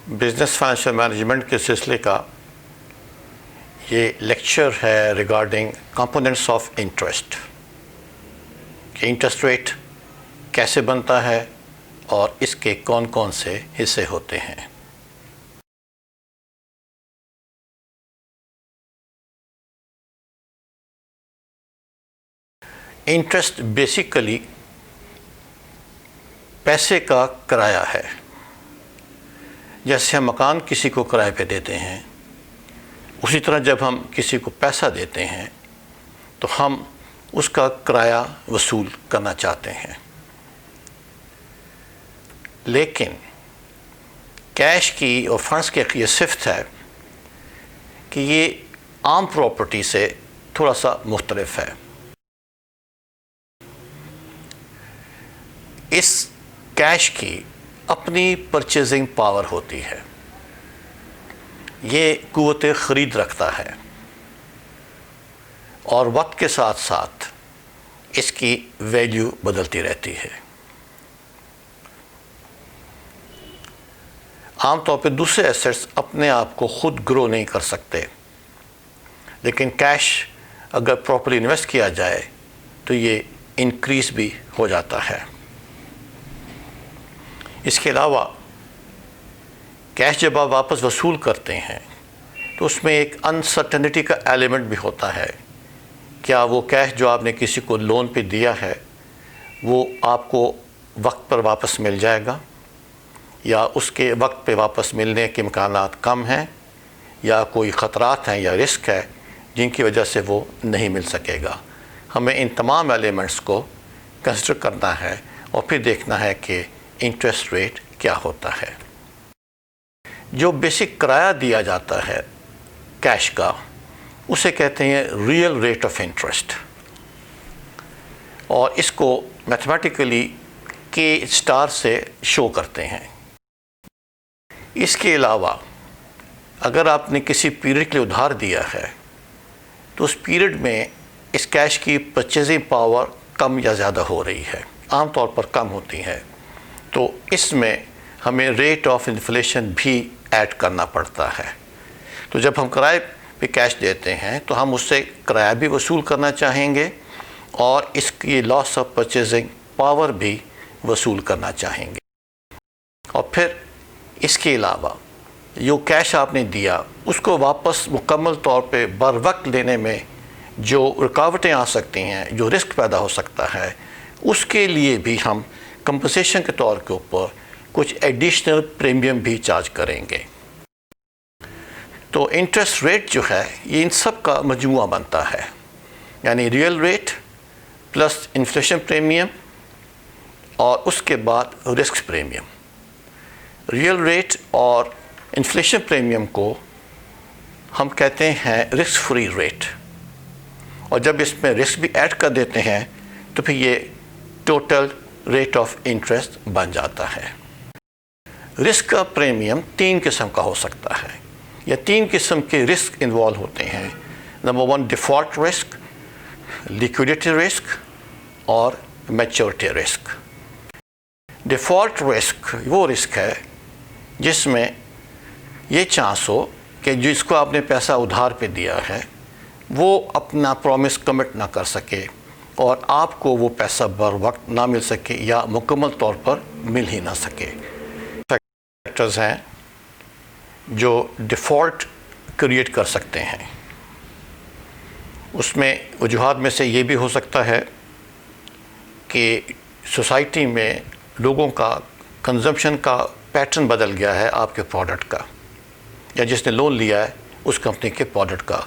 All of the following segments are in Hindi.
बिजनेस फाइनेंशियल मैनेजमेंट के सिलसिले का ये लेक्चर है रिगार्डिंग कंपोनेंट्स ऑफ इंटरेस्ट कि इंटरेस्ट रेट कैसे बनता है और इसके कौन कौन से हिस्से होते हैं। इंटरेस्ट बेसिकली पैसे का किराया है। जैसे हम मकान किसी को किराए पे देते हैं, उसी तरह जब हम किसी को पैसा देते हैं तो हम उसका किराया वसूल करना चाहते हैं। लेकिन कैश की और फंड्स की ये सिफ्त है कि ये आम प्रॉपर्टी से थोड़ा सा मुख्तलिफ है। इस कैश की अपनी परचेजिंग पावर होती है, ये कुव्वत ख़रीद रखता है और वक्त के साथ साथ इसकी वैल्यू बदलती रहती है। आमतौर पर दूसरे एसेट्स अपने आप को खुद ग्रो नहीं कर सकते, लेकिन कैश अगर प्रॉपर्ली इन्वेस्ट किया जाए तो ये इंक्रीज़ भी हो जाता है। इसके अलावा कैश जब आप वापस वसूल करते हैं तो उसमें एक अनसर्टेनिटी का एलिमेंट भी होता है। क्या वो कैश जो आपने किसी को लोन पे दिया है वो आपको वक्त पर वापस मिल जाएगा, या उसके वक्त पे वापस मिलने के इम्कानात कम हैं, या कोई ख़तरात हैं या रिस्क है जिनकी वजह से वो नहीं मिल सकेगा। हमें इन तमाम एलिमेंट्स को कंसिडर करना है और फिर देखना है कि इंटरेस्ट रेट क्या होता है। जो बेसिक किराया दिया जाता है कैश का, उसे कहते हैं रियल रेट ऑफ इंटरेस्ट, और इसको मैथमेटिकली के स्टार से शो करते हैं। इसके अलावा अगर आपने किसी पीरियड के लिए उधार दिया है तो उस पीरियड में इस कैश की परचेजिंग पावर कम या ज़्यादा हो रही है, आमतौर पर कम होती है, तो इसमें हमें रेट ऑफ इन्फ्लेशन भी ऐड करना पड़ता है। तो जब हम किराए पे कैश देते हैं तो हम उससे किराया भी वसूल करना चाहेंगे और इसकी लॉस ऑफ परचेजिंग पावर भी वसूल करना चाहेंगे। और फिर इसके अलावा जो कैश आपने दिया उसको वापस मुकम्मल तौर पे बर वक्त लेने में जो रुकावटें आ सकती हैं, जो रिस्क पैदा हो सकता है, उसके लिए भी हम कंपनसेशन के तौर के ऊपर कुछ एडिशनल प्रीमियम भी चार्ज करेंगे। तो इंटरेस्ट रेट जो है ये इन सब का मजमुआ बनता है, यानी real rate plus inflation premium और उसके बाद रिस्क प्रीमियम। रियल रेट और इन्फ्लेशन प्रीमियम को हम कहते हैं रिस्क फ्री रेट, और जब इसमें रिस्क भी ऐड कर देते हैं तो फिर ये टोटल रेट ऑफ इंटरेस्ट बन जाता है। रिस्क का प्रीमियम 3 किस्म का हो सकता है, या 3 किस्म के रिस्क इन्वॉल्व होते हैं। Number 1 default risk, liquidity risk और मैच्योरिटी रिस्क। डिफ़ॉल्ट रिस्क वो रिस्क है जिसमें ये चांस हो कि जिसको आपने पैसा उधार पे दिया है वो अपना प्रॉमिस कमिट ना कर सके और आपको वो पैसा बर वक्त ना मिल सके या मुकम्मल तौर पर मिल ही ना सके। फैक्टर्स हैं जो डिफ़ॉल्ट क्रिएट कर सकते हैं। उसमें वजूहात में से ये भी हो सकता है कि सोसाइटी में लोगों का कंजम्पशन का पैटर्न बदल गया है आपके प्रोडक्ट का, या जिसने लोन लिया है उस कंपनी के प्रोडक्ट का,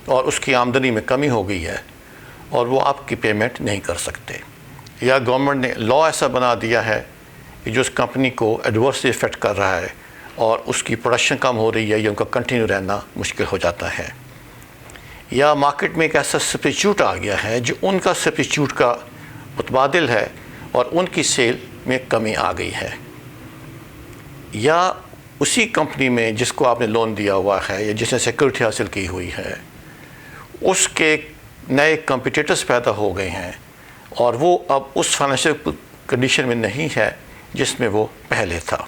और उसकी आमदनी में कमी हो गई है और वो आपकी पेमेंट नहीं कर सकते, या गवर्नमेंट ने लॉ ऐसा बना दिया है कि जो उस कंपनी को एडवर्सली इफ़ेक्ट कर रहा है और उसकी प्रोडक्शन कम हो रही है या उनका कंटिन्यू रहना मुश्किल हो जाता है, या मार्केट में एक ऐसा सब्स्टिट्यूट आ गया है जो उनका सब्स्टिट्यूट का मुतबादिल है और उनकी सेल में कमी आ गई है, या उसी कंपनी में जिसको आपने लोन दिया हुआ है या जिसने सिक्योरिटी हासिल की हुई है उसके नए कंपटीटर्स पैदा हो गए हैं और वो अब उस फाइनेंशियल कंडीशन में नहीं है जिसमें वो पहले था।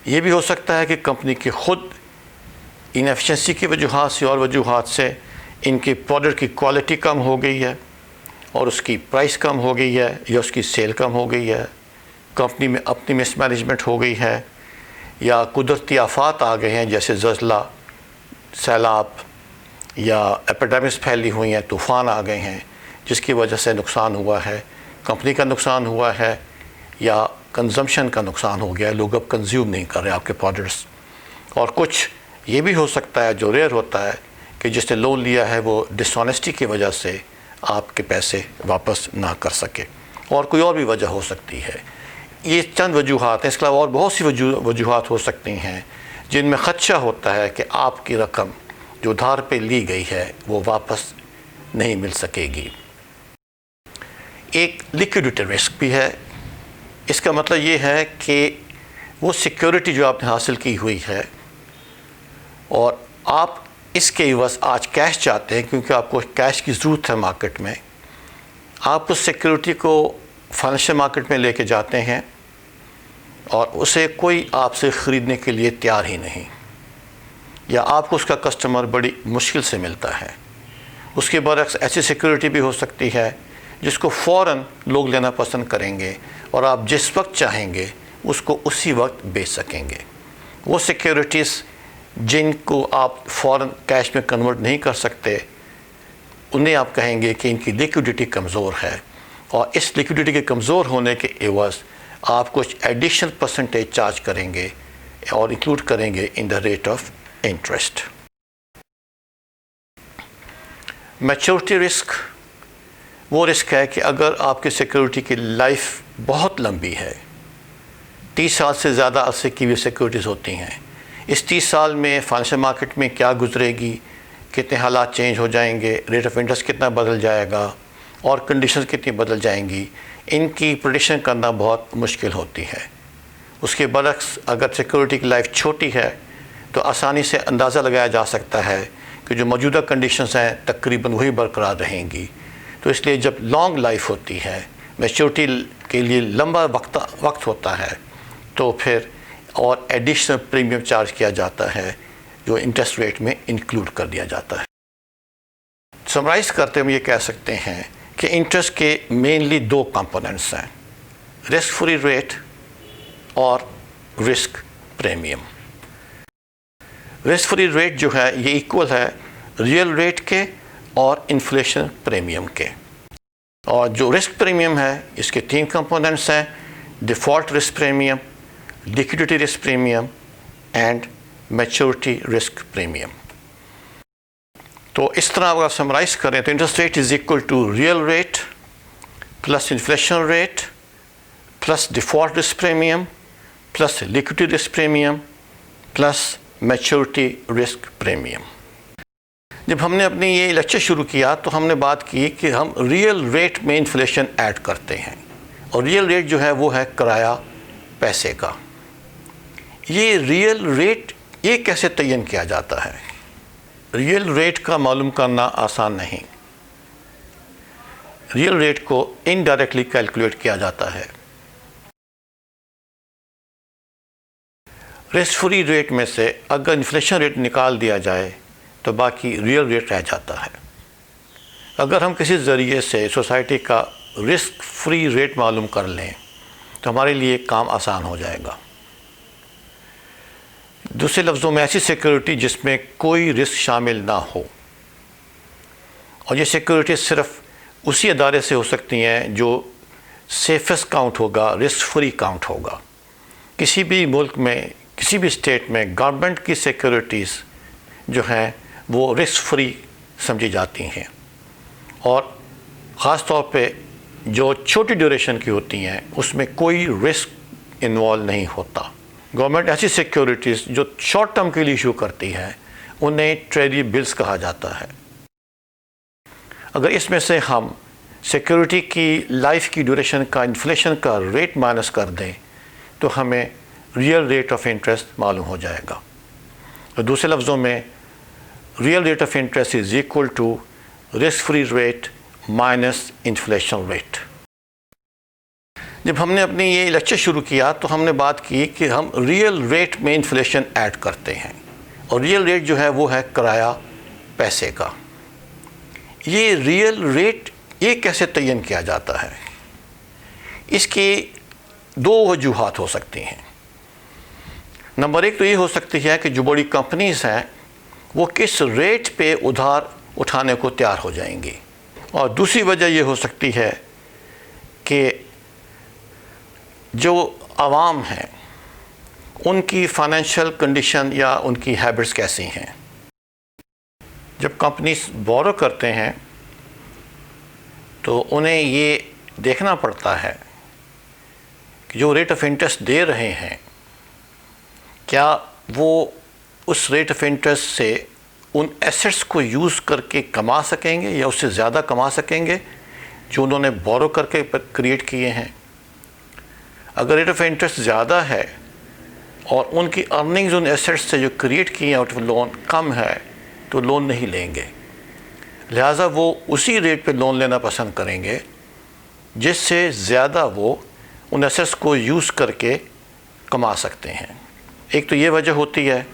ये भी हो सकता है कि कंपनी की खुद इनएफिशिएंसी की वजूहात से और वजूहात से इनकी प्रोडक्ट की क्वालिटी कम हो गई है और उसकी प्राइस कम हो गई है या उसकी सेल कम हो गई है, कंपनी में अपनी मिसमैनेजमेंट हो गई है, या कुदरती आफात आ गए हैं जैसे ज़लज़ला, सैलाब या एपिडेमिक्स फैली हुई हैं, तूफ़ान आ गए हैं जिसकी वजह से नुकसान हुआ है, कंपनी का नुकसान हुआ है या कंजम्पशन का नुकसान हो गया है, लोग अब कंज्यूम नहीं कर रहे आपके प्रोडक्ट्स। और कुछ ये भी हो सकता है जो रेयर होता है कि जिसने लोन लिया है वो डिसऑनेस्टी की वजह से आपके पैसे वापस ना कर सके, और कोई और भी वजह हो सकती है। ये चंद वजूहात हैं, इसके अलावा और बहुत सी वजूहात हो सकती हैं जिनमें ख़दशा होता है कि आपकी रकम जो उधार पे ली गई है वो वापस नहीं मिल सकेगी। एक लिक्विडिटी रिस्क भी है। इसका मतलब ये है कि वो सिक्योरिटी जो आपने हासिल की हुई है और आप इसके एवज़ आज कैश चाहते हैं क्योंकि आपको कैश की ज़रूरत है मार्केट में, आप उस सिक्योरिटी को फाइनेंशियल मार्केट में लेके जाते हैं और उसे कोई आपसे ख़रीदने के लिए तैयार ही नहीं, या आपको उसका कस्टमर बड़ी मुश्किल से मिलता है। उसके बरक्स ऐसी सिक्योरिटी भी हो सकती है जिसको फ़ौरन लोग लेना पसंद करेंगे और आप जिस वक्त चाहेंगे उसको उसी वक्त बेच सकेंगे। वो सिक्योरिटीज़ जिनको आप फ़ौरन कैश में कन्वर्ट नहीं कर सकते, उन्हें आप कहेंगे कि इनकी लिक्विडिटी कमज़ोर है, और इस लिक्विडिटी के कमज़ोर होने के एवज़ आप कुछ एडिशनल परसेंटेज चार्ज करेंगे और इंक्लूड करेंगे in the rate of interest. Maturity risk वो रिस्क है कि अगर आपकी सिक्योरिटी की लाइफ बहुत लंबी है, 30 साल से ज़्यादा अरसे की भी सिक्योरिटीज़ होती हैं, इस 30 साल में फाइनेंशियल मार्केट में क्या गुजरेगी, कितने हालात चेंज हो जाएंगे, रेट ऑफ इंटरेस्ट कितना बदल जाएगा और कंडीशंस कितनी बदल जाएंगी, इनकी प्रेडिक्शन करना बहुत मुश्किल होती है। उसके बरक्स अगर सिक्योरिटी की लाइफ छोटी है तो आसानी से अंदाज़ा लगाया जा सकता है कि जो मौजूदा कंडीशंस हैं तकरीबन वही बरकरार रहेंगी। तो इसलिए जब लॉन्ग लाइफ होती है, मैच्योरिटी के लिए लंबा वक्त होता है, तो फिर और एडिशनल प्रीमियम चार्ज किया जाता है जो इंटरेस्ट रेट में इंक्लूड कर दिया जाता है। समराइज़ करते हम ये कह सकते हैं कि इंटरेस्ट के मेनली 2 कंपोनेंट्स हैं, रिस्क फ्री रेट और risk premium. Risk free rate जो है ये इक्वल है रियल रेट के और इन्फ्लेशन प्रीमियम के, और जो रिस्क प्रीमियम है इसके 3 कंपोनेंट्स हैं, default risk premium, liquidity risk premium and maturity risk premium. तो इस तरह अगर समराइज़ करें तो interest rate is equal to real rate plus inflation rate plus default risk premium plus liquidity risk premium plus maturity risk premium. जब हमने अपनी ये लेक्चर शुरू किया तो हमने बात की कि हम रियल रेट में इन्फ्लेशन ऐड करते हैं, और रियल रेट जो है वो है किराया पैसे का। ये रियल रेट ये कैसे तयन किया जाता है? रियल रेट का मालूम करना आसान नहीं। रियल रेट को इनडायरेक्टली कैलकुलेट किया जाता है। रिस्क फ्री रेट में से अगर इन्फ्लेशन रेट निकाल दिया जाए तो बाकी रियल रेट रह जाता है। अगर हम किसी ज़रिए से सोसाइटी का रिस्क फ्री रेट मालूम कर लें तो हमारे लिए काम आसान हो जाएगा। दूसरे लफ्ज़ों में ऐसी सिक्योरिटी जिसमें कोई रिस्क शामिल ना हो, और ये सिक्योरिटी सिर्फ उसी अदारे से हो सकती हैं जो सेफेस्ट काउंट होगा, रिस्क फ्री काउंट होगा। किसी भी मुल्क में, किसी भी स्टेट में गवर्नमेंट की सिक्योरिटीज़ जो हैं वो रिस्क फ्री समझी जाती हैं, और ख़ास तौर पे जो छोटी ड्यूरेशन की होती हैं उसमें कोई रिस्क इन्वॉल्व नहीं होता। गवर्नमेंट ऐसी सिक्योरिटीज़ जो शॉर्ट टर्म के लिए इशू करती है उन्हें ट्रेजरी बिल्स कहा जाता है। अगर इसमें से हम सिक्योरिटी की लाइफ की ड्यूरेशन का इन्फ्लेशन का रेट माइनस कर दें तो हमें रियल रेट ऑफ इंटरेस्ट मालूम हो जाएगा। तो दूसरे लफ्ज़ों में real rate of interest is equal to risk free rate minus inflation rate. जब हमने अपनी ये लेक्चर शुरू किया तो हमने बात की कि हम रियल रेट में इन्फ्लेशन ऐड करते हैं, और रियल रेट जो है वो है किराया पैसे का। ये रियल रेट ये कैसे तयन किया जाता है? इसकी दो वजूहात हो सकती हैं। नंबर एक तो ये हो सकती है कि जो बड़ी कंपनीज़ हैं वो किस रेट पे उधार उठाने को तैयार हो जाएंगी, और दूसरी वजह ये हो सकती है कि जो आवाम हैं उनकी फाइनेंशियल कंडीशन या उनकी हैबिट्स कैसी हैं। जब कंपनीज बोरो करते हैं तो उन्हें ये देखना पड़ता है कि जो रेट ऑफ इंटरेस्ट दे रहे हैं क्या वो उस रेट ऑफ इंटरेस्ट से उन एसेट्स को यूज़ करके कमा सकेंगे या उससे ज़्यादा कमा सकेंगे जो उन्होंने बोरो करके क्रिएट किए हैं। अगर रेट ऑफ इंटरेस्ट ज़्यादा है और उनकी अर्निंग्स उन एसेट्स से जो क्रिएट किए हैं आउट ऑफ लोन कम है तो लोन नहीं लेंगे, लिहाजा वो उसी रेट पे लोन लेना पसंद करेंगे जिससे ज़्यादा वो उन एसेट्स को यूज़ करके कमा सकते हैं। एक तो ये वजह होती है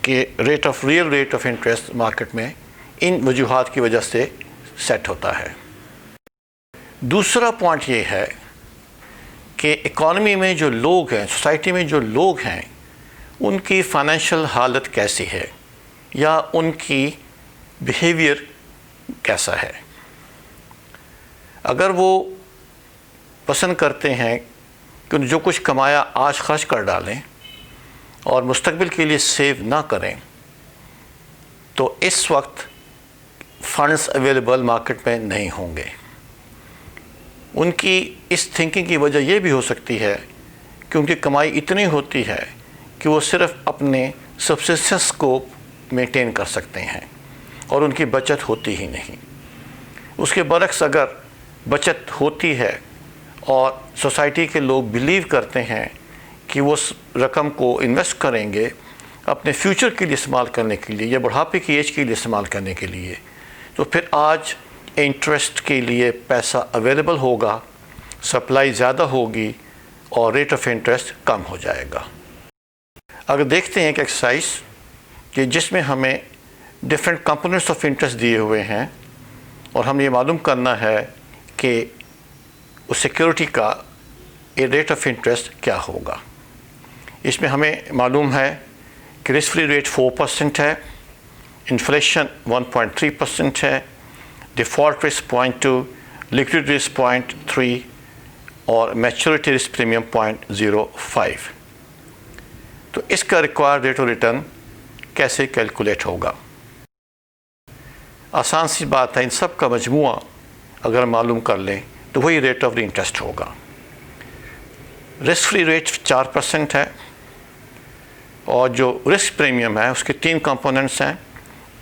कि real rate of interest market में इन वजूहात की वजह से सेट होता है। दूसरा पॉइंट ये है कि इकॉनमी में जो लोग हैं, सोसाइटी में जो लोग हैं, उनकी फाइनेंशियल हालत कैसी है या उनकी बिहेवियर कैसा है। अगर वो पसंद करते हैं कि जो कुछ कमाया आज खर्च कर डालें और मुस्तकबिल के लिए सेव ना करें, तो इस वक्त फंड्स अवेलेबल मार्केट में नहीं होंगे। उनकी इस थिंकिंग की वजह यह भी हो सकती है कि उनकी कमाई इतनी होती है कि वो सिर्फ अपने सब्सिस्टेंस को मेंटेन कर सकते हैं और उनकी बचत होती ही नहीं। उसके बरक्स अगर बचत होती है और सोसाइटी के लोग बिलीव करते हैं कि वो उस रकम को इन्वेस्ट करेंगे अपने फ्यूचर के लिए इस्तेमाल करने के लिए या बुढ़ापे की एज के लिए इस्तेमाल करने के लिए, तो फिर आज इंटरेस्ट के लिए पैसा अवेलेबल होगा, सप्लाई ज़्यादा होगी और रेट ऑफ इंटरेस्ट कम हो जाएगा। अगर देखते हैं एक एक्सरसाइज कि जिसमें हमें डिफरेंट कंपोनेंट्स ऑफ इंटरेस्ट दिए हुए हैं और हमें ये मालूम करना है कि उस सिक्योरिटी का रेट ऑफ इंटरेस्ट क्या होगा। इसमें हमें मालूम है कि रिस्क फ्री रेट 4% है, इन्फ्लेशन 1.3% है, डिफ़ॉल्ट रिस्क 0.2, लिक्विडिटी रिस्क 0.3 और मैच्योरिटी रिस्क प्रीमियम 0.05। तो इसका रिक्वायर्ड रेट ऑफ रिटर्न कैसे कैलकुलेट होगा? आसान सी बात है, इन सब का मजमुआ अगर मालूम कर लें तो वही रेट ऑफ इंटरेस्ट होगा। रिस्क फ्री रेट 4% है और जो रिस्क प्रीमियम है उसके 3 कंपोनेंट्स हैं,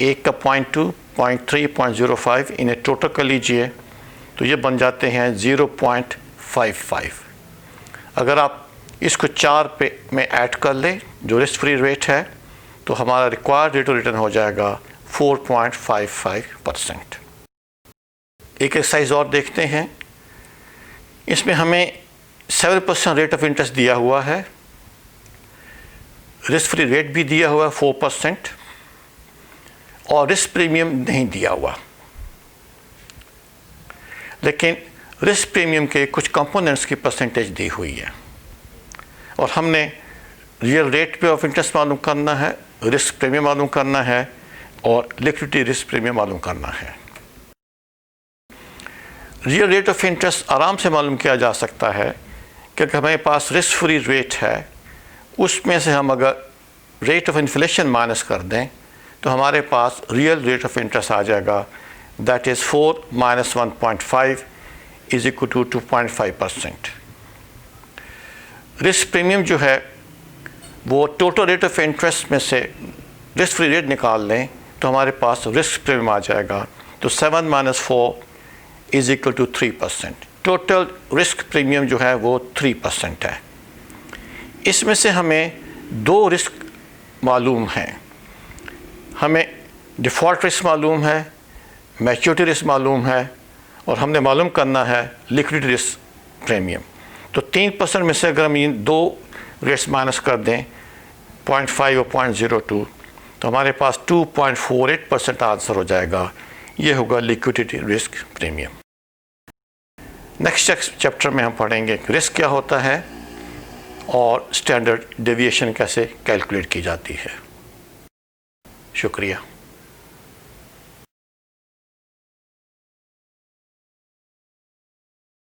एक का 0.2, 0.3, 0.05, इन्हें टोटल कर लीजिए तो ये बन जाते हैं 0.55। अगर आप इसको 4 पे में ऐड कर लें जो रिस्क फ्री रेट है तो हमारा रिक्वायर्ड रेट ऑफ रिटर्न हो जाएगा 4.55%। एक एक्सरसाइज और देखते हैं। इसमें हमें 7% रेट ऑफ इंटरेस्ट दिया हुआ है, रिस्क फ्री रेट भी दिया हुआ है 4% और रिस्क प्रीमियम नहीं दिया हुआ, लेकिन रिस्क प्रीमियम के कुछ कंपोनेंट्स की परसेंटेज दी हुई है और हमने रियल रेट पे ऑफ इंटरेस्ट मालूम करना है, रिस्क प्रीमियम मालूम करना है और लिक्विडिटी रिस्क प्रीमियम मालूम करना है। रियल रेट ऑफ इंटरेस्ट आराम से मालूम किया जा सकता है क्योंकि हमारे पास रिस्क फ्री रेट है, उसमें से हम अगर रेट ऑफ इन्फ्लेशन माइनस कर दें तो हमारे पास रियल रेट ऑफ इंटरेस्ट आ जाएगा, that is 4 - 1.5 is equal to 2.5%। Risk premium जो है वो टोटल रेट ऑफ इंटरेस्ट में से रिस्क फ्री रेट निकाल लें तो हमारे पास रिस्क प्रीमियम आ जाएगा, तो 7 - 4 is equal to 3%। Total risk premium जो है वो 3% है। इसमें से हमें 2 रिस्क मालूम हैं, हमें डिफ़ॉल्ट रिस्क मालूम है, मैच्योरिटी रिस्क मालूम है और हमने मालूम करना है लिक्विडिटी रिस्क प्रीमियम। तो 3% में से अगर हम इन 2 रेट्स माइनस कर दें 0.5 और 0.02, तो हमारे पास 2.48% आंसर हो जाएगा। ये होगा liquidity risk premium. Next chapter में हम पढ़ेंगे रिस्क क्या होता है और स्टैंडर्ड डेविएशन कैसे कैलकुलेट की जाती है। शुक्रिया।